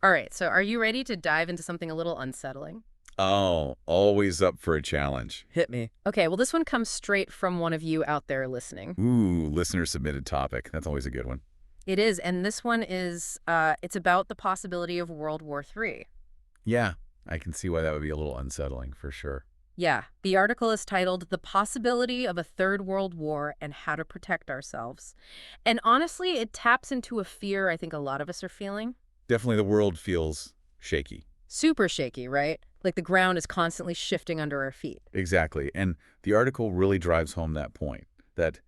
All right, so are you ready to dive into something a little unsettling? Oh, always up for a challenge. Hit me. Okay, well, this one comes straight from one of you out there listening. Ooh, listener submitted topic. That's always a good one. It is, and this one is, it's about the possibility of World War III. Yeah, I can see why that would be a little unsettling for sure. Yeah, the article is titled The Possibility of a Third World War and How to Protect Ourselves. And honestly, it taps into a fear I think a lot of us are feeling. Definitely the world feels shaky. Super shaky, right? Like the ground is constantly shifting under our feet. Exactly. And the article really drives home that point, that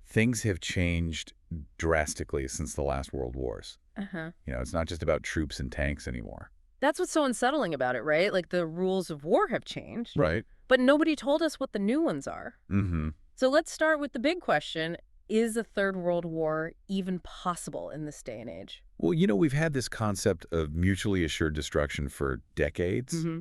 things have changed drastically since the last world wars. Uh-huh. It's not just about troops and tanks anymore. That's what's so unsettling about it, right? Like the rules of war have changed, Right. but nobody told us what the new ones are. Mm-hmm. So let's start with the big question. Is a third world war even possible in this day and age? Well, we've had this concept of mutually assured destruction for decades. Hmm.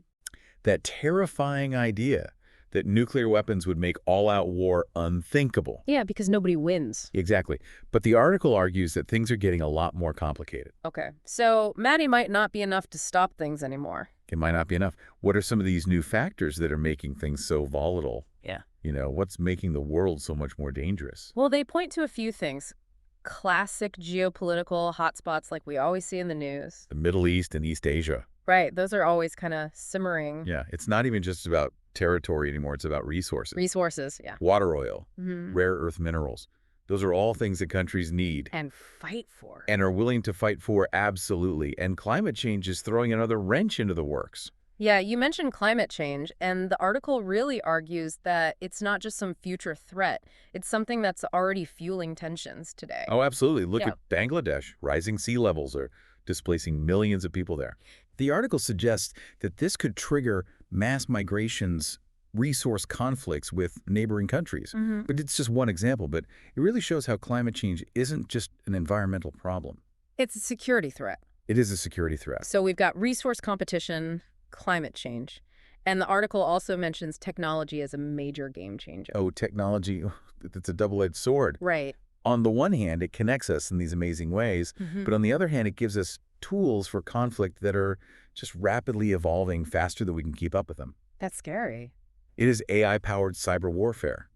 That terrifying idea that nuclear weapons would make all-out war unthinkable. Yeah, because nobody wins. Exactly. But the article argues that things are getting a lot more complicated. Okay, so Maddie might not be enough to stop things anymore. It might not be enough. What are some of these new factors that are making things so volatile? Yeah. What's making the world so much more dangerous? Well, they point to a few things. Classic geopolitical hotspots like we always see in the news. The Middle East and East Asia. Right, those are always kind of simmering. Yeah, it's not even just about territory anymore. It's about resources. Resources, yeah. Water oil, Hmm. rare earth minerals. Those are all things that countries need And fight for. and are willing to fight for absolutely. And climate change is throwing another wrench into the works. Yeah, you mentioned climate change, and the article really argues that it's not just some future threat. It's something that's already fueling tensions today. Oh, absolutely. Look Yeah. at Bangladesh. Rising sea levels are displacing millions of people there. The article suggests that this could trigger mass migrations, resource conflicts with neighboring countries. Hmm. But it's just one example, but it really shows how climate change isn't just an environmental problem. It's a security threat. It is a security threat. So we've got resource competition, climate change, and the article also mentions technology as a major game changer. Oh, technology, it's a double-edged sword. Right. On the one hand, it connects us in these amazing ways, Hmm. but on the other hand, it gives us tools for conflict that are just rapidly evolving faster than we can keep up with them. That's scary. It is AI-powered cyber warfare.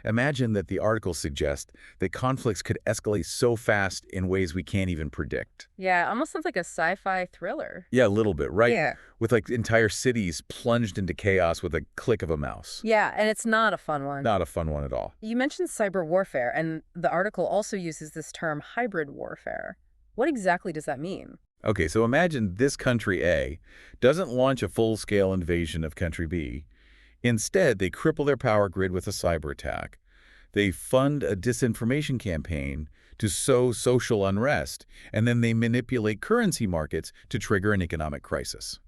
Imagine that the article suggests that conflicts could escalate so fast in ways we can't even predict. Yeah, almost sounds like a sci-fi thriller. Yeah, a little bit, right? Yeah. With like entire cities plunged into chaos with a click of a mouse. Yeah, and it's not a fun one. Not a fun one at all. You mentioned cyber warfare, and the article also uses this term hybrid warfare. What exactly does that mean? Okay, so imagine this country A doesn't launch a full-scale invasion of country B. Instead, they cripple their power grid with a cyber attack. They fund a disinformation campaign to sow social unrest, and then they manipulate currency markets to trigger an economic crisis.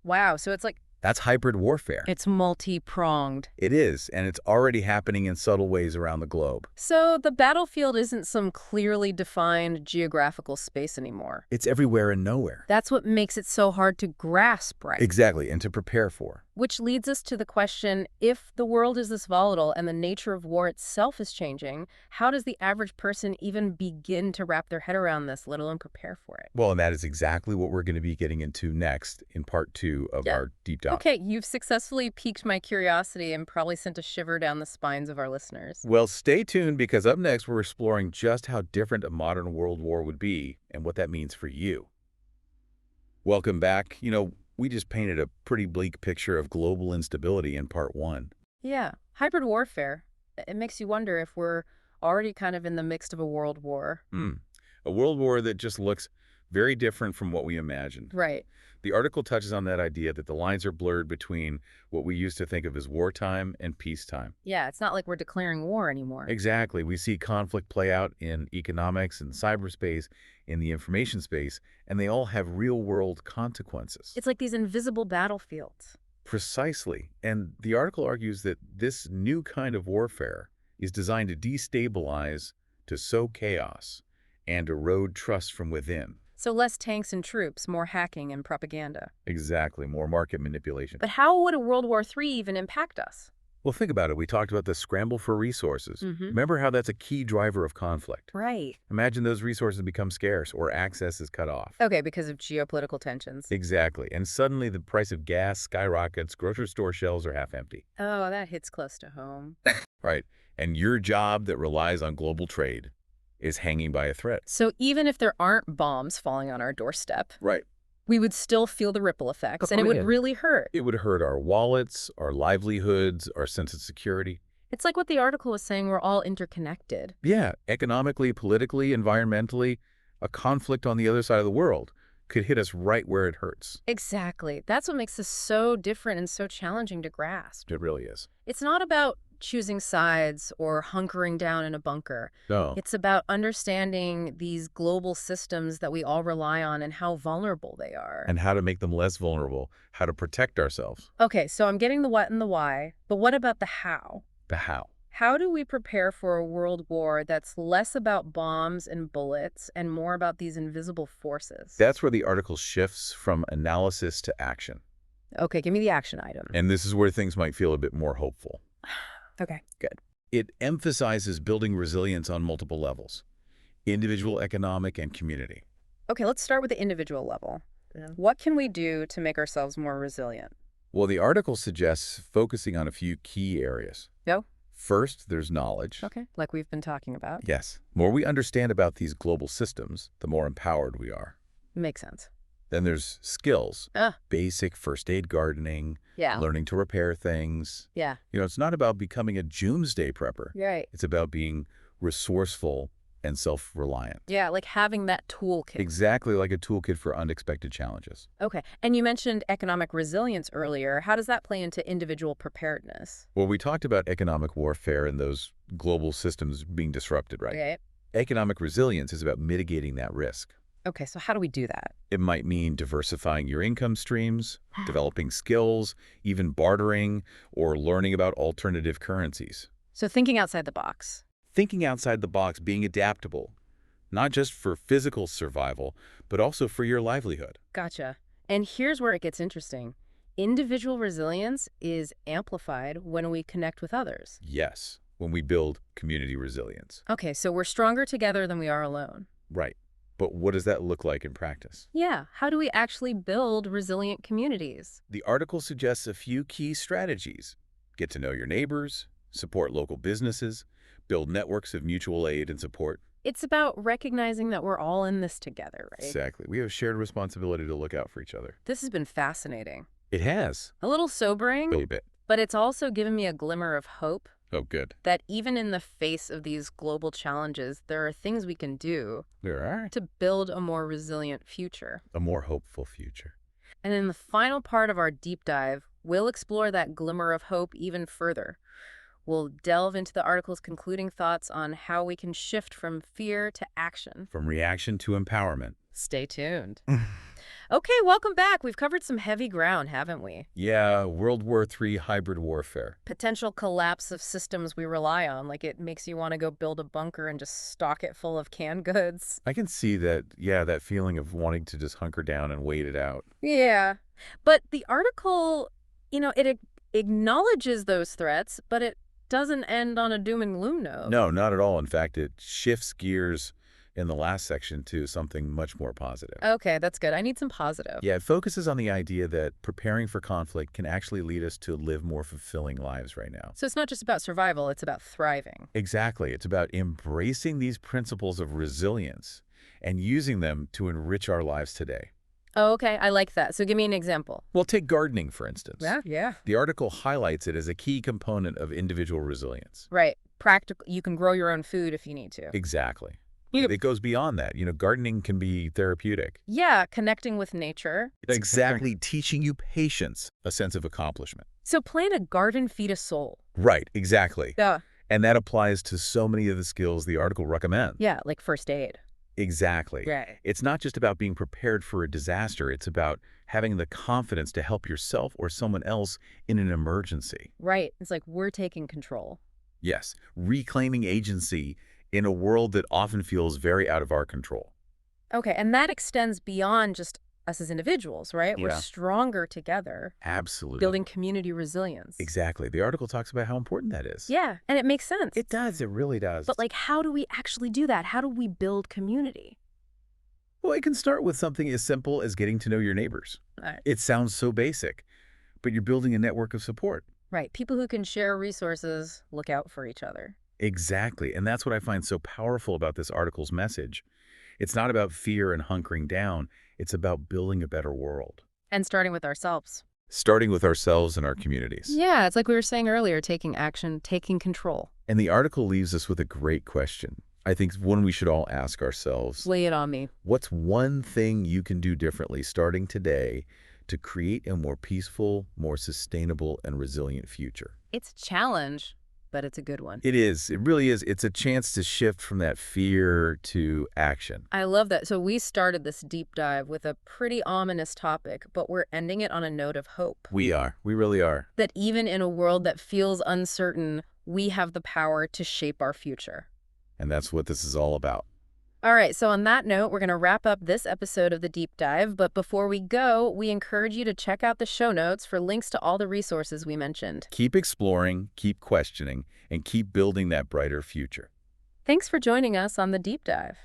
Wow, so it's like That's hybrid warfare. it's multi-pronged. It is, and it's already happening in subtle ways around the globe. So the battlefield isn't some clearly defined geographical space anymore. It's everywhere and nowhere. That's what makes it so hard to grasp, right? Exactly, and to prepare for. Which leads us to the question, if the world is this volatile and the nature of war itself is changing, how does the average person even begin to wrap their head around this, let alone prepare for it? Well, and that is exactly what we're going to be getting into next in part 2 of Yeah. our deep dive. Okay, you've successfully piqued my curiosity and probably sent a shiver down the spines of our listeners. Well, stay tuned because up next we're exploring just how different a modern world war would be and what that means for you. Welcome back. We just painted a pretty bleak picture of global instability in part 1. Yeah, hybrid warfare. It makes you wonder if we're already kind of in the midst of a world war. A world war that just looks very different from what we imagined. Right. The article touches on that idea that the lines are blurred between what we used to think of as wartime and peacetime. Yeah, it's not like we're declaring war anymore. Exactly. We see conflict play out in economics and cyberspace, in the information space, and they all have real-world consequences. It's like these invisible battlefields. Precisely. And the article argues that this new kind of warfare is designed to destabilize, to sow chaos, and erode trust from within. So less tanks and troops, more hacking and propaganda. Exactly. More market manipulation. But how would a World War III even impact us? Well, think about it. We talked about the scramble for resources. Mm-hmm. Remember how that's a key driver of conflict. Right. Imagine those resources become scarce or access is cut off. Okay, because of geopolitical tensions. Exactly. And suddenly the price of gas skyrockets, grocery store shelves are half empty. Oh, that hits close to home. Right. And your job that relies on global trade is hanging by a thread. So even if there aren't bombs falling on our doorstep, Right. we would still feel the ripple effects, and it would Yeah. really hurt. It would hurt our wallets, our livelihoods, our sense of security. It's like what the article was saying, we're all interconnected. Yeah, economically, politically, environmentally, a conflict on the other side of the world could hit us right where it hurts. Exactly. That's what makes this so different and so challenging to grasp. It really is. It's not about choosing sides or hunkering down in a bunker. No. It's about understanding these global systems that we all rely on and how vulnerable they are. And how to make them less vulnerable, how to protect ourselves. Okay, so I'm getting the what and the why, but what about the how? The how. How do we prepare for a world war that's less about bombs and bullets and more about these invisible forces? That's where the article shifts from analysis to action. Okay, give me the action item. And this is where things might feel a bit more hopeful. Okay, good. It emphasizes building resilience on multiple levels: individual, economic, and community. Okay, let's start with the individual level. Yeah. What can we do to make ourselves more resilient? Well, the article suggests focusing on a few key areas. Go. First, there's knowledge. Okay, like we've been talking about. Yes. The more we understand about these global systems, the more empowered we are. Makes sense. Then there's skills. Ah. Basic first aid gardening, Yeah. learning to repair things. Yeah. It's not about becoming a doomsday prepper. Right. It's about being resourceful and self-reliant. Yeah, like having that toolkit. Exactly like a toolkit for unexpected challenges. Okay. And you mentioned economic resilience earlier. How does that play into individual preparedness? Well, we talked about economic warfare and those global systems being disrupted, right? Right. Economic resilience is about mitigating that risk. Okay, so how do we do that? It might mean diversifying your income streams, developing skills, even bartering, or learning about alternative currencies. So thinking outside the box. Thinking outside the box, being adaptable, not just for physical survival, but also for your livelihood. Gotcha. And here's where it gets interesting. Individual resilience is amplified when we connect with others. Yes, when we build community resilience. Okay, so we're stronger together than we are alone. Right. But what does that look like in practice? Yeah, how do we actually build resilient communities? The article suggests a few key strategies. Get to know your neighbors, support local businesses, build networks of mutual aid and support. It's about recognizing that we're all in this together, right? Exactly. We have a shared responsibility to look out for each other. This has been fascinating. It has. A little sobering, A bit. but it's also given me a glimmer of hope Oh, good. that even in the face of these global challenges, there are things we can do There are. to build a more resilient future. A more hopeful future. And in the final part of our deep dive, we'll explore that glimmer of hope even further. We'll delve into the article's concluding thoughts on how we can shift from fear to action. From reaction to empowerment. Stay tuned. Okay, welcome back. We've covered some heavy ground, haven't we? Yeah, World War III hybrid warfare. Potential collapse of systems we rely on, like it makes you want to go build a bunker and just stock it full of canned goods. I can see that, yeah, that feeling of wanting to just hunker down and wait it out. Yeah. But the article, it acknowledges those threats, but it doesn't end on a doom and gloom note. No, not at all. In fact, it shifts gears in the last section to something much more positive. Okay, that's good. I need some positive. Yeah, it focuses on the idea that preparing for conflict can actually lead us to live more fulfilling lives right now. So it's not just about survival, it's about thriving. Exactly. It's about embracing these principles of resilience and using them to enrich our lives today. Oh, okay. I like that. So give me an example. Well, take gardening, for instance. Yeah. The article highlights it as a key component of individual resilience. Right. Practical. You can grow your own food if you need to. Exactly. You- It goes beyond that. Gardening can be therapeutic. Yeah, connecting with nature. Exactly. Teaching you patience, a sense of accomplishment. So plant a garden, feed a soul. Right, exactly. Yeah. And that applies to so many of the skills the article recommends. Yeah, like first aid. Exactly. Right. It's not just about being prepared for a disaster. It's about having the confidence to help yourself or someone else in an emergency. Right. It's like we're taking control. Yes, reclaiming agency in a world that often feels very out of our control. Okay, and that extends beyond just us as individuals, right? We're Yeah, stronger together, absolutely. building community resilience. Exactly. The article talks about how important that is. Yeah, and it makes sense. It does. It really does. But like, how do we actually do that? How do we build community? Well, it can start with something as simple as getting to know your neighbors. Right. It sounds so basic, but you're building a network of support. Right. People who can share resources, look out for each other. Exactly. And that's what I find so powerful about this article's message. It's not about fear and hunkering down. It's about building a better world, And starting with ourselves. starting with ourselves and our communities. Yeah, it's like we were saying earlier, taking action, taking control. And the article leaves us with a great question. I think one we should all ask ourselves. Lay it on me. What's one thing you can do differently starting today to create a more peaceful, more sustainable, and resilient future? It's a challenge, but it's a good one. It is. It really is. It's a chance to shift from that fear to action. I love that. So we started this deep dive with a pretty ominous topic, but we're ending it on a note of hope. We are. We really are. That even in a world that feels uncertain, we have the power to shape our future. And that's what this is all about. All right, so on that note, we're going to wrap up this episode of the Deep Dive. But before we go, we encourage you to check out the show notes for links to all the resources we mentioned. Keep exploring, keep questioning, and keep building that brighter future. Thanks for joining us on the Deep Dive.